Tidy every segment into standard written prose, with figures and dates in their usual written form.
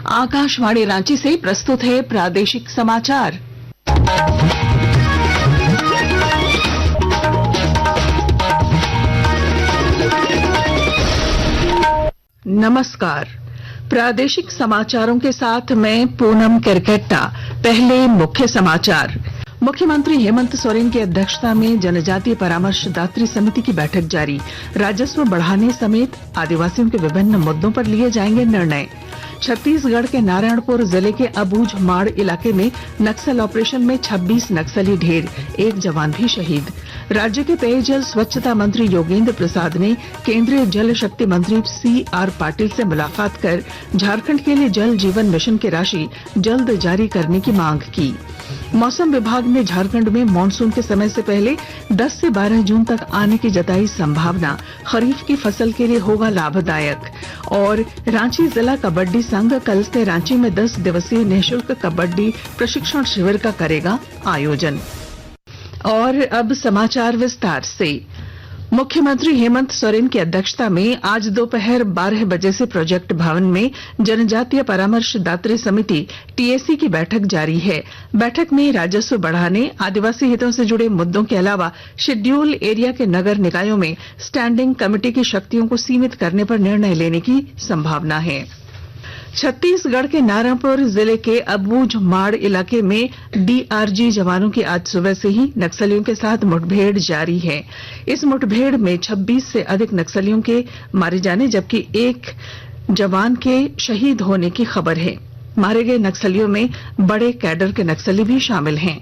आकाशवाणी रांची से प्रस्तुत है प्रादेशिक समाचार। नमस्कार, प्रादेशिक समाचारों के साथ मैं पूनम किरकेट्टा। पहले मुख्य समाचार। मुख्यमंत्री हेमंत सोरेन की अध्यक्षता में जनजातीय परामर्शदात्री समिति की बैठक जारी। राजस्व बढ़ाने समेत आदिवासियों के विभिन्न मुद्दों पर लिए जाएंगे निर्णय। छत्तीसगढ़ के नारायणपुर जिले के अबूझमाड़ इलाके में नक्सल ऑपरेशन में 26 नक्सली ढेर, 1 जवान भी शहीद। राज्य के पेयजल स्वच्छता मंत्री योगेंद्र प्रसाद ने केंद्रीय जल शक्ति मंत्री CR पाटिल से मुलाकात कर झारखंड के लिए जल जीवन मिशन की राशि जल्द जारी करने की मांग की। मौसम विभाग ने झारखंड में मानसून के समय से पहले 10 से 12 जून तक आने की जताई संभावना। खरीफ की फसल के लिए होगा लाभदायक। और रांची जिला कबड्डी संघ कल से रांची में 10 दिवसीय निःशुल्क कबड्डी प्रशिक्षण शिविर का करेगा आयोजन। और अब समाचार विस्तार से। मुख्यमंत्री हेमंत सोरेन की अध्यक्षता में आज दोपहर 12 बजे से प्रोजेक्ट भवन में जनजातीय परामर्शदात्री समिति TAC की बैठक जारी है। बैठक में राजस्व बढ़ाने, आदिवासी हितों से जुड़े मुद्दों के अलावा शेड्यूल एरिया के नगर निकायों में स्टैंडिंग कमेटी की शक्तियों को सीमित करने पर निर्णय लेने की संभावना है। छत्तीसगढ़ के नारायणपुर जिले के अबूझमाड़ इलाके में DRG जवानों की आज सुबह से ही नक्सलियों के साथ मुठभेड़ जारी है। इस मुठभेड़ में 26 से अधिक नक्सलियों के मारे जाने जबकि 1 जवान के शहीद होने की खबर है। मारे गए नक्सलियों में बड़े कैडर के नक्सली भी शामिल हैं।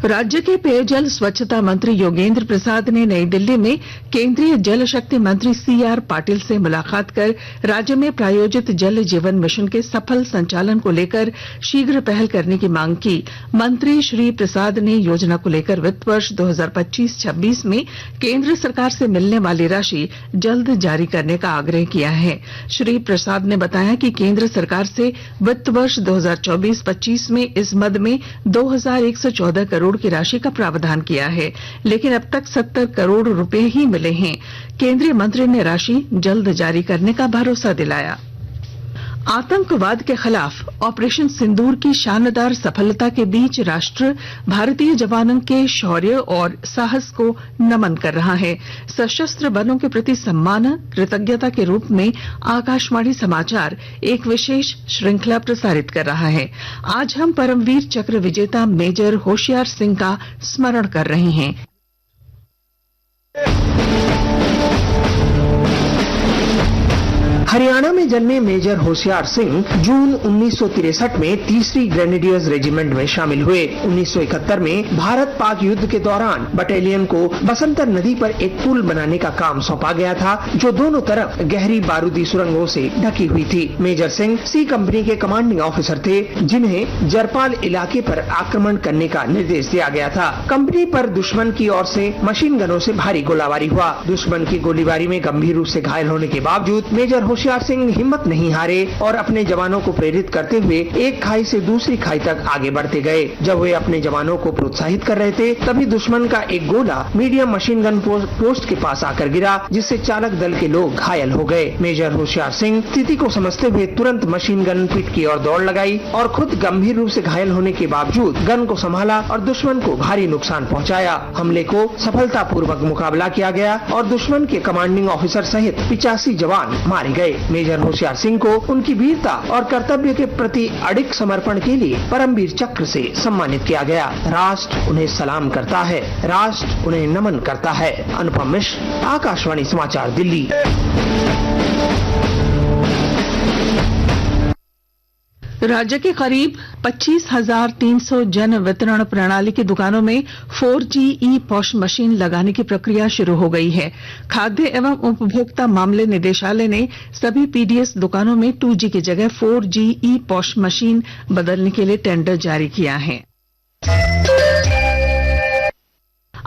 राज्य के पेयजल स्वच्छता मंत्री योगेंद्र प्रसाद ने नई दिल्ली में केंद्रीय जल शक्ति मंत्री CR पाटिल से मुलाकात कर राज्य में प्रायोजित जल जीवन मिशन के सफल संचालन को लेकर शीघ्र पहल करने की मांग की। मंत्री श्री प्रसाद ने योजना को लेकर वित्त वर्ष 2025-26 में केंद्र सरकार से मिलने वाली राशि जल्द जारी करने का आग्रह किया है। श्री प्रसाद ने बताया कि केंद्र सरकार से वित्त वर्ष 2024-25 में इस मद में 2114 करोड़ की राशि का प्रावधान किया है, लेकिन अब तक 70 करोड़ रुपए ही मिले हैं। केंद्रीय मंत्री ने राशि जल्द जारी करने का भरोसा दिलाया। आतंकवाद के खिलाफ ऑपरेशन सिंदूर की शानदार सफलता के बीच राष्ट्र भारतीय जवानों के शौर्य और साहस को नमन कर रहा है। सशस्त्र बलों के प्रति सम्मान, कृतज्ञता के रूप में आकाशवाणी समाचार एक विशेष श्रृंखला प्रसारित कर रहा है। आज हम परमवीर चक्र विजेता मेजर होशियार सिंह का स्मरण कर रहे हैं। हरियाणा में जन्मे मेजर होशियार सिंह जून 1963 में 3री ग्रेनेडियर्स रेजिमेंट में शामिल हुए। 1971 में भारत पाक युद्ध के दौरान बटालियन को बसंतर नदी पर एक पुल बनाने का काम सौंपा गया था, जो दोनों तरफ गहरी बारूदी सुरंगों से ढकी हुई थी। मेजर सिंह C कंपनी के कमांडिंग ऑफिसर थे, जिन्हें जरपाल इलाके पर आक्रमण करने का निर्देश दिया गया था। कंपनी पर दुश्मन की ओर से मशीन गनों से भारी गोलाबारी हुआ। दुश्मन की गोलीबारी में गंभीर रूप से घायल होने के बावजूद मेजर होशियार सिंह हिम्मत नहीं हारे और अपने जवानों को प्रेरित करते हुए एक खाई से दूसरी खाई तक आगे बढ़ते गए। जब वे अपने जवानों को प्रोत्साहित कर रहे थे, तभी दुश्मन का एक गोला मीडियम मशीन गन पोस्ट के पास आकर गिरा, जिससे चालक दल के लोग घायल हो गए। मेजर होशियार सिंह स्थिति को समझते हुए तुरंत मशीन गन पिट की ओर दौड़ लगाई और खुद गंभीर रूप से घायल होने के बावजूद गन को संभाला और दुश्मन को भारी नुकसान पहुंचाया। हमले को सफलतापूर्वक मुकाबला किया गया और दुश्मन के कमांडिंग ऑफिसर सहित 85 जवान मारे गए। मेजर होशियार सिंह को उनकी वीरता और कर्तव्य के प्रति अडिग समर्पण के लिए परमवीर चक्र से सम्मानित किया गया। राष्ट्र उन्हें सलाम करता है, राष्ट्र उन्हें नमन करता है। अनुपम मिश्र, आकाशवाणी समाचार, दिल्ली। राज्य के करीब 25,300 जन वितरण प्रणाली की दुकानों में 4G ई-पॉश मशीन लगाने की प्रक्रिया शुरू हो गई है। खाद्य एवं उपभोक्ता मामले निदेशालय ने सभी PDS दुकानों में 2G की जगह 4G ई-पॉश मशीन बदलने के लिए टेंडर जारी किया है।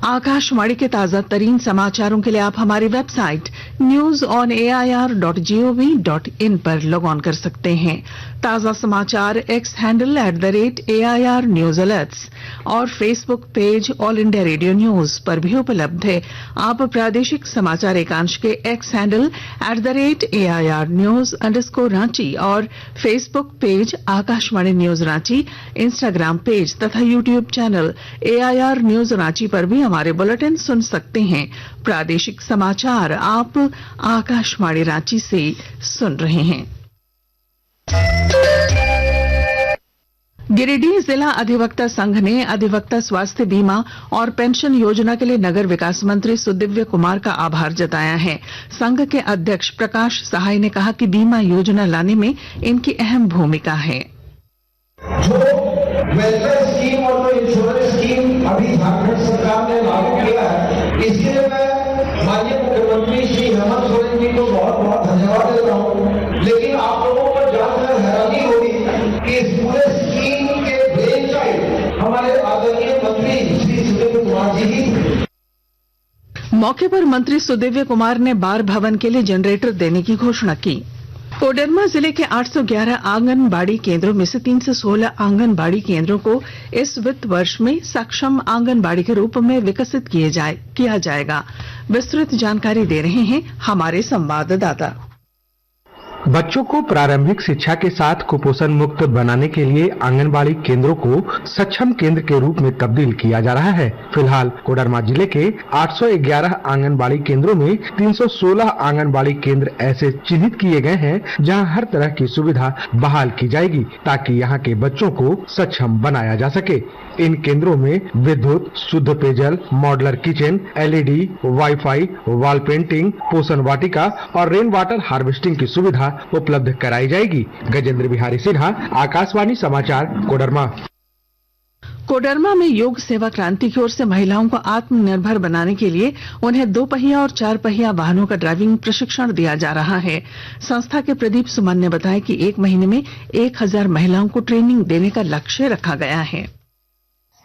आकाशवाणी के ताजा तरीन समाचारों के लिए आप हमारी वेबसाइट newsonair.gov.in पर लॉग ऑन कर सकते हैं। ताजा समाचार x handle @AIR News Alerts और Facebook page all India radio news पर भी उपलब्ध है। आप प्रादेशिक समाचार एकांश के एक्स हैंडल @AIR News_रांची और Facebook page Akashvani news Ranchi, Instagram page तथा YouTube channel AIR News Ranchi पर भी हमारे बुलेटिन सुन सकते हैं। प्रादेशिक समाचार आप आकाशवाणी रांची से सुन रहे हैं। गिरिडीह जिला अधिवक्ता संघ ने अधिवक्ता स्वास्थ्य बीमा और पेंशन योजना के लिए नगर विकास मंत्री सुदिव्य कुमार का आभार जताया है। संघ के अध्यक्ष प्रकाश सहाय ने कहा कि बीमा योजना लाने में इनकी अहम भूमिका है। जो वेलफेयर स्कीम और जो इंश्योरेंस स्कीम अभी झारखंड सरकार ने लागू किया है, इसके लिए मैं माननीय मुख्यमंत्री श्री हेमंत सोरेन जी को बहुत बहुत धन्यवाद देता हूँ। लेकिन आप लोगों को जानकर हैरानी होगी कि इस पूरे स्कीम के ब्रेन चाइल्ड हमारे आदरणीय मंत्री श्री सुदिव्य कुमार जी ही। मौके पर मंत्री सुदिव्य कुमार ने बार भवन के लिए जनरेटर देने की घोषणा की। कोडरमा जिले के 811 आंगनबाड़ी केंद्रों में से 316 आंगनबाड़ी केंद्रों को इस वित्त वर्ष में सक्षम आंगनबाड़ी के रूप में विकसित किया जाएगा। विस्तृत जानकारी दे रहे हैं हमारे संवाददाता। बच्चों को प्रारंभिक शिक्षा के साथ कुपोषण मुक्त बनाने के लिए आंगनबाड़ी केंद्रों को सक्षम केंद्र के रूप में तब्दील किया जा रहा है। फिलहाल कोडरमा जिले के 811 आंगनबाड़ी केंद्रों में 316 आंगनबाड़ी केंद्र ऐसे चिन्हित किए गए हैं जहां हर तरह की सुविधा बहाल की जाएगी ताकि यहां के बच्चों को सक्षम बनाया जा सके। इन केंद्रों में विद्युत, शुद्ध पेयजल, modeller kitchen, LED, wifi, wall painting, पोषण वाटिका और रेन वाटर हार्वेस्टिंग की सुविधा उपलब्ध कराई जाएगी। गजेंद्र बिहारी सिन्हा, आकाशवाणी समाचार, कोडरमा। कोडरमा में योग सेवा क्रांति की ओर से महिलाओं को आत्मनिर्भर बनाने के लिए उन्हें 2 पहिया और 4 पहिया वाहनों का ड्राइविंग प्रशिक्षण दिया जा रहा है। संस्था के प्रदीप सुमन ने बताया कि 1 महीने में 1000 महिलाओं को ट्रेनिंग देने का लक्ष्य रखा गया है।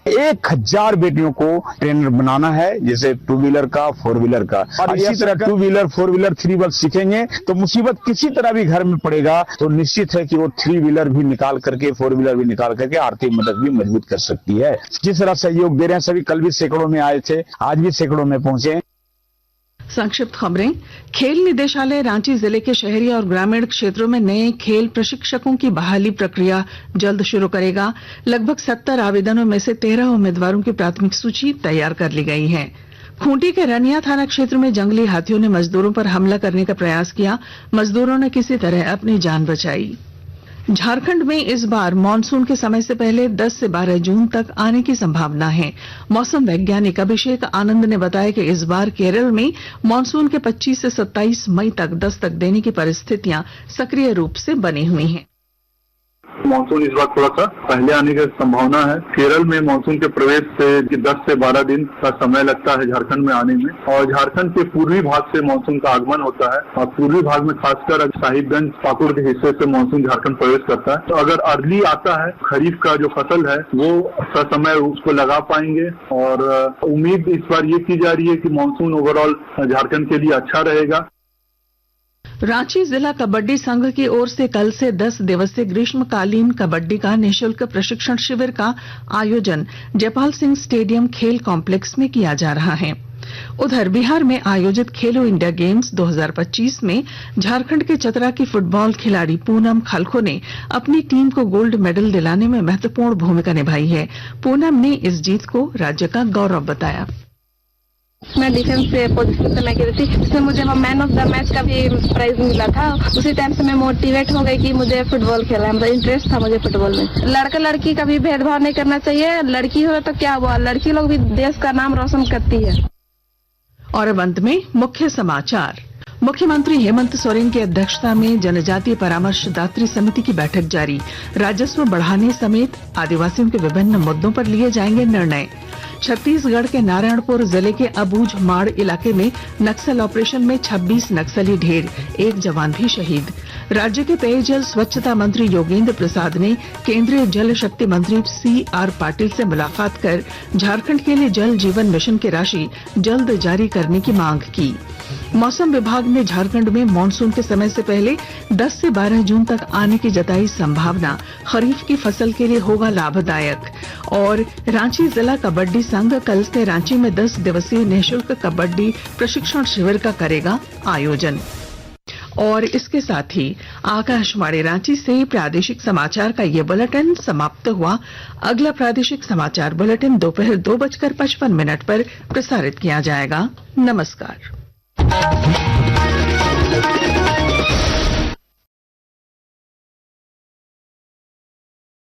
1000 बेटियों को ट्रेनर बनाना है, जैसे 2 व्हीलर का, 4 व्हीलर का। और इसी तरह 2 व्हीलर, 4 व्हीलर, 3 व्हीलर सीखेंगे तो मुसीबत किसी तरह भी घर में पड़ेगा तो निश्चित है कि वो 3 व्हीलर भी निकाल करके, 4 व्हीलर भी निकाल करके आर्थिक मदद भी मजबूत कर सकती है। जिस तरह सहयोग दे रहे हैं सभी, कल भी सैकड़ों में आए थे, आज भी सैकड़ों में पहुंचे। संक्षिप्त खबरें। खेल निदेशालय रांची जिले के शहरी और ग्रामीण क्षेत्रों में नए खेल प्रशिक्षकों की बहाली प्रक्रिया जल्द शुरू करेगा। लगभग 70 आवेदनों में से 13 उम्मीदवारों की प्राथमिक सूची तैयार कर ली गई है। खूंटी के रनिया थाना क्षेत्र में जंगली हाथियों ने मजदूरों पर हमला करने का प्रयास किया। मजदूरों ने किसी तरह अपनी जान बचाई। झारखंड में इस बार मानसून के समय से पहले 10 से 12 जून तक आने की संभावना है। मौसम वैज्ञानिक अभिषेक आनंद ने बताया कि इस बार केरल में मानसून के 25 से 27 मई तक दस्तक देने की परिस्थितियां सक्रिय रूप से बनी हुई हैं। मानसून इस बार थोड़ा सा पहले आने की संभावना है। केरल में मानसून के प्रवेश से 10 से 12 दिन का समय लगता है झारखंड में आने में, और झारखंड के पूर्वी भाग से मानसून का आगमन होता है और पूर्वी भाग में खासकर साहिबगंज, पाकुड़ के हिस्से से मानसून झारखंड प्रवेश करता है। तो अगर अर्ली आता है, खरीफ का जो फसल है वो समय उसको लगा पाएंगे, और उम्मीद इस बार ये की जा रही है कि मानसून ओवरऑल झारखंड के लिए अच्छा रहेगा। रांची जिला कबड्डी संघ की ओर से कल से 10 दिवसीय ग्रीष्मकालीन कबड्डी का निःशुल्क प्रशिक्षण शिविर का आयोजन जयपाल सिंह स्टेडियम खेल कॉम्प्लेक्स में किया जा रहा है। उधर बिहार में आयोजित खेलो इंडिया गेम्स 2025 में झारखंड के चतरा की फुटबॉल खिलाड़ी पूनम खलखो ने अपनी टीम को गोल्ड मेडल दिलाने में महत्वपूर्ण भूमिका निभाई है। पूनम ने इस जीत को राज्य का गौरव बताया। मैं डिफेंस पे पोजीशन पे मैं खेली थी, जिसमें मुझे मैन ऑफ द मैच का भी प्राइज मिला था। उसी टाइम से मैं मोटिवेट हो गई कि मुझे फुटबॉल खेलना है, मतलब इंटरेस्ट था मुझे फुटबॉल में। लड़का लड़की का भी भेदभाव नहीं करना चाहिए, लड़की हो तो क्या हुआ, लड़की लोग भी देश का नाम रोशन करती है। और अब अंत में मुख्य समाचार। मुख्यमंत्री हेमंत सोरेन की अध्यक्षता में जनजातीय परामर्शदात्री समिति की बैठक जारी। राजस्व बढ़ाने समेत आदिवासियों के विभिन्न मुद्दों पर लिए जाएंगे निर्णय। छत्तीसगढ़ के नारायणपुर जिले के अबूझमाड़ इलाके में नक्सल ऑपरेशन में 26 नक्सली ढेर, 1 जवान भी शहीद। राज्य के पेयजल स्वच्छता मंत्री योगेंद्र प्रसाद ने केंद्रीय जल शक्ति मंत्री CR पाटिल से मुलाकात कर झारखंड के लिए जल जीवन मिशन की राशि जल्द जारी करने की मांग की। मौसम विभाग ने झारखंड में मानसून के समय से पहले 10 से 12 जून तक आने की जताई संभावना, खरीफ की फसल के लिए होगा लाभदायक। और रांची जिला कबड्डी संघ कल से रांची में 10 दिवसीय निःशुल्क कबड्डी प्रशिक्षण शिविर का करेगा आयोजन। और इसके साथ ही आकाशवाणी रांची से प्रादेशिक समाचार का ये बुलेटिन समाप्त हुआ। अगला प्रादेशिक समाचार बुलेटिन दोपहर 2:55 पर प्रसारित किया जाएगा। नमस्कार।